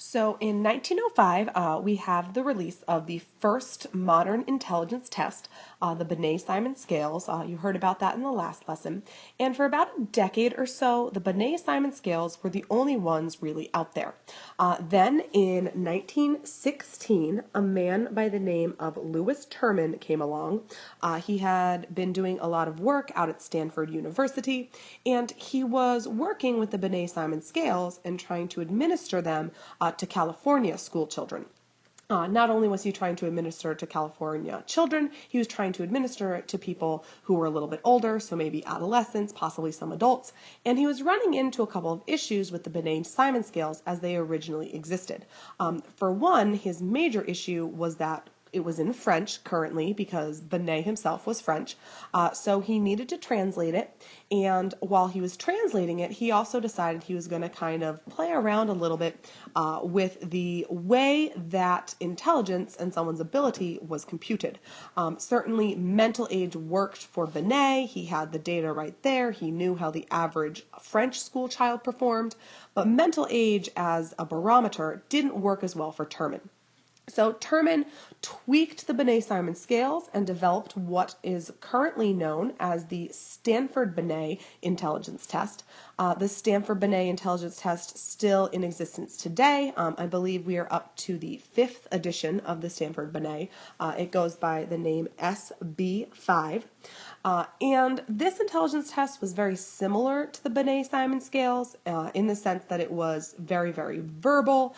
So in 1905, we have the release of the first modern intelligence test, the Binet-Simon scales. You heard about that in the last lesson. And for about a decade or so, the Binet-Simon scales were the only ones really out there. Then in 1916, a man by the name of Lewis Terman came along. He had been doing a lot of work out at Stanford University, and he was working with the Binet-Simon scales and trying to administer them to California school children. Not only was he trying to administer it to California children, he was trying to administer it to people who were a little bit older, so maybe adolescents, possibly some adults, and he was running into a couple of issues with the Binet-Simon scales as they originally existed. For one, his major issue was that it was in French currently because Binet himself was French, so he needed to translate it. And while he was translating it, he also decided he was going to kind of play around a little bit with the way that intelligence and someone's ability was computed. Certainly, mental age worked for Binet. He had the data right there. He knew how the average French school child performed, but mental age as a barometer didn't work as well for Terman. So Terman tweaked the Binet-Simon scales and developed what is currently known as the Stanford Binet intelligence test. The Stanford Binet intelligence test still in existence today. I believe we are up to the 5th edition of the Stanford Binet. It goes by the name SB5. And this intelligence test was very similar to the Binet-Simon scales in the sense that it was very, very verbal.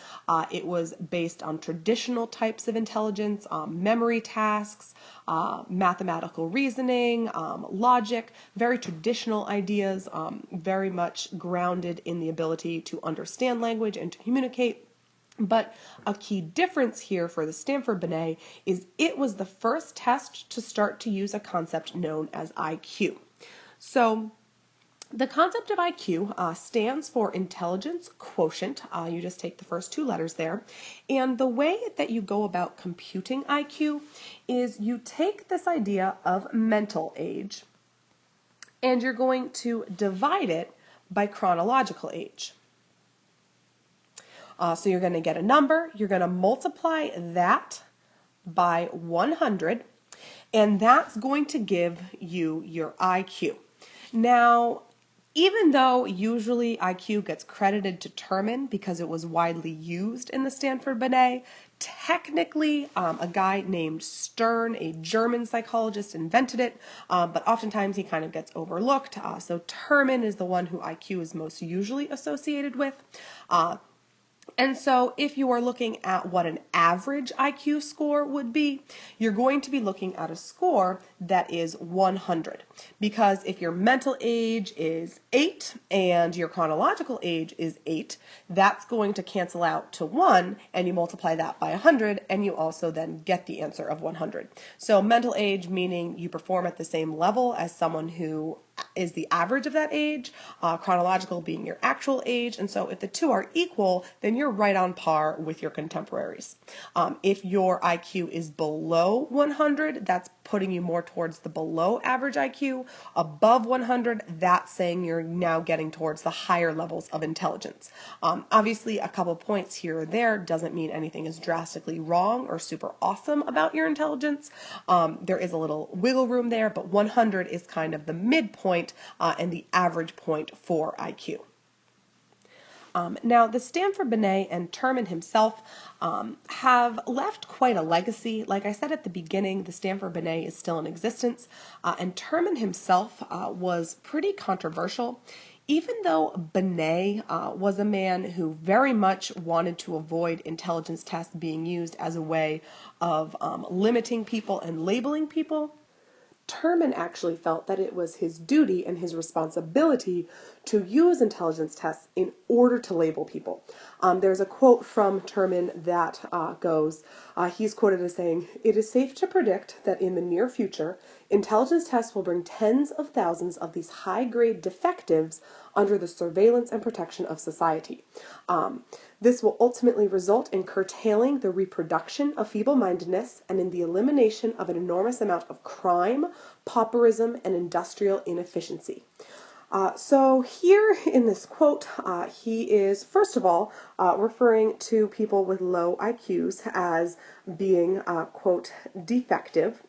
It was based on traditional types of intelligence, memory tasks, mathematical reasoning, logic, very traditional ideas, very much grounded in the ability to understand language and to communicate. But a key difference here for the Stanford Binet is it was the first test to start to use a concept known as IQ. So the concept of IQ stands for intelligence quotient. You just take the first two letters there. And the way that you go about computing IQ is you take this idea of mental age and you're going to divide it by chronological age. So you're going to get a number, you're going to multiply that by 100, and that's going to give you your IQ. Now, even though usually IQ gets credited to Terman because it was widely used in the Stanford Binet, technically a guy named Stern, a German psychologist, invented it, but oftentimes he kind of gets overlooked. So Terman is the one who IQ is most usually associated with. And so if you are looking at what an average IQ score would be, you're going to be looking at a score that is 100. Because if your mental age is 8 and your chronological age is 8, that's going to cancel out to 1, and you multiply that by 100, and you also then get the answer of 100. So mental age meaning you perform at the same level as someone who is the average of that age, chronological being your actual age, and so if the two are equal, then you're right on par with your contemporaries. If your IQ is below 100, that's putting you more towards the below average IQ. Above 100, that's saying you're now getting towards the higher levels of intelligence. Obviously, a couple points here or there doesn't mean anything is drastically wrong or super awesome about your intelligence. There is a little wiggle room there, but 100 is kind of the midpoint and the average point for IQ. Now, the Stanford Binet and Terman himself have left quite a legacy. Like I said at the beginning, the Stanford Binet is still in existence, and Terman himself was pretty controversial. Even though Binet was a man who very much wanted to avoid intelligence tests being used as a way of limiting people and labeling people, Terman actually felt that it was his duty and his responsibility to use intelligence tests in order to label people. There's a quote from Terman that goes, he's quoted as saying, "It is safe to predict that in the near future, intelligence tests will bring tens of thousands of these high-grade defectives under the surveillance and protection of society. This will ultimately result in curtailing the reproduction of feeble-mindedness and in the elimination of an enormous amount of crime, pauperism, and industrial inefficiency." So here in this quote, he is, first of all, referring to people with low IQs as being, quote, defective.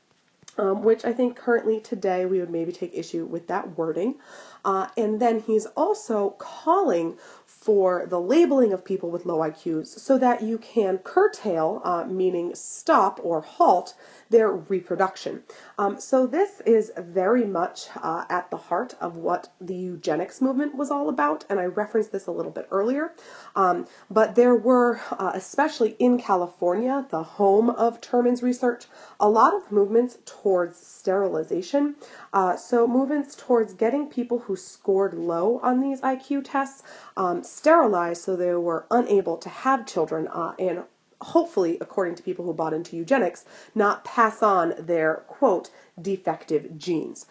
Which I think currently today we would maybe take issue with that wording. And then he's also calling for the labeling of people with low IQs so that you can curtail, meaning stop or halt, their reproduction. So this is very much at the heart of what the eugenics movement was all about, and I referenced this a little bit earlier. But there were, especially in California, the home of Terman's research, a lot of movements towards sterilization. So movements towards getting people who scored low on these IQ tests sterilized so they were unable to have children and hopefully, according to people who bought into eugenics, not pass on their, quote, defective genes.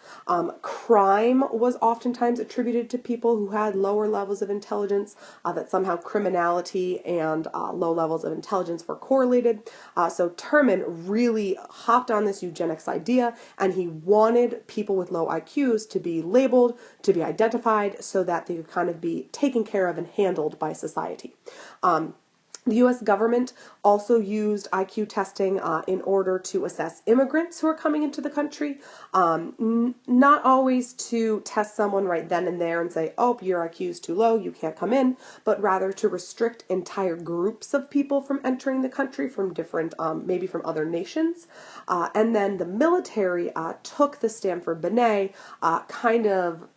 Crime was oftentimes attributed to people who had lower levels of intelligence, that somehow criminality and low levels of intelligence were correlated. So Terman really hopped on this eugenics idea, and he wanted people with low IQs to be labeled, to be identified, so that they could kind of be taken care of and handled by society. The U.S. government also used IQ testing in order to assess immigrants who are coming into the country, not always to test someone right then and there and say, oh, your IQ is too low, you can't come in, but rather to restrict entire groups of people from entering the country from different, maybe from other nations. And then the military took the Stanford Binet, kind of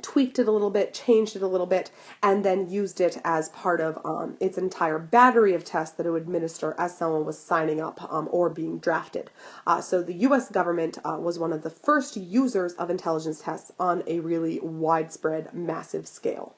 tweaked it a little bit, changed it a little bit, and then used it as part of its entire battery of tests that it would administer as someone was signing up or being drafted. So the U.S. government was one of the first users of intelligence tests on a really widespread, massive scale.